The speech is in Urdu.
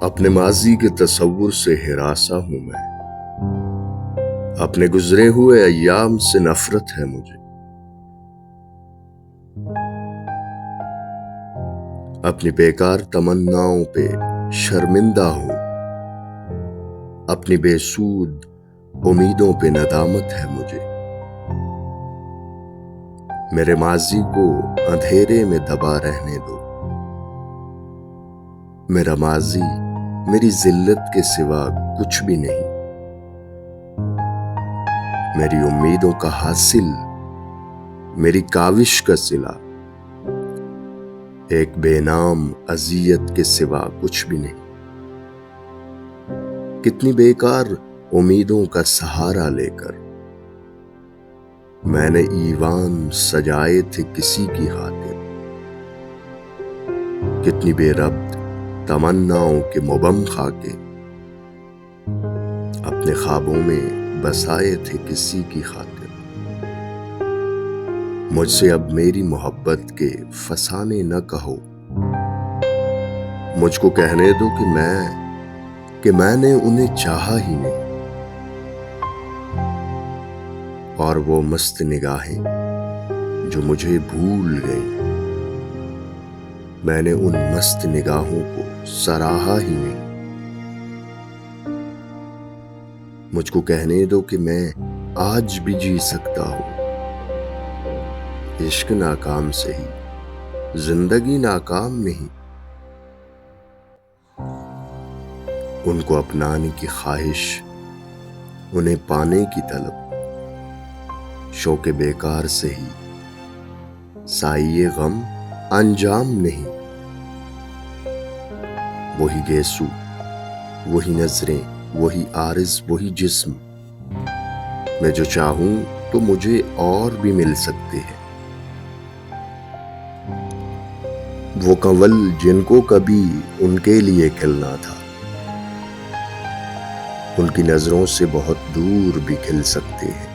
اپنے ماضی کے تصور سے ہراساں ہوں میں، اپنے گزرے ہوئے ایام سے نفرت ہے مجھے۔ اپنی بیکار تمناؤں پہ شرمندہ ہوں، اپنی بے سود امیدوں پہ ندامت ہے مجھے۔ میرے ماضی کو اندھیرے میں دبا رہنے دو، میرا ماضی میری ذلت کے سوا کچھ بھی نہیں۔ میری امیدوں کا حاصل، میری کاوش کا صلہ، ایک بے نام اذیت کے سوا کچھ بھی نہیں۔ کتنی بیکار امیدوں کا سہارا لے کر میں نے ایوان سجائے تھے کسی کی خاطر، کتنی بے ربط تمناؤں کے مبہم خاکے اپنے خوابوں میں بسائے تھے کسی کی خاطر۔ مجھ سے اب میری محبت کے فسانے نہ کہو، مجھ کو کہنے دو کہ میں نے انہیں چاہا ہی نہیں۔ اور وہ مست نگاہیں جو مجھے بھول گئیں، میں نے ان مست نگاہوں کو سراہا ہی نہیں۔ مجھ کو کہنے دو کہ میں آج بھی جی سکتا ہوں، عشق ناکام سے ہی زندگی ناکام نہیں۔ ان کو اپنانے کی خواہش، انہیں پانے کی طلب، شوق بیکار سے ہی سائے غم انجام نہیں۔ وہی گیسو، وہی نظریں، وہی عارض، وہی جسم، میں جو چاہوں تو مجھے اور بھی مل سکتے ہیں۔ وہ کنول جن کو کبھی ان کے لیے کھلنا تھا، ان کی نظروں سے بہت دور بھی کھل سکتے ہیں۔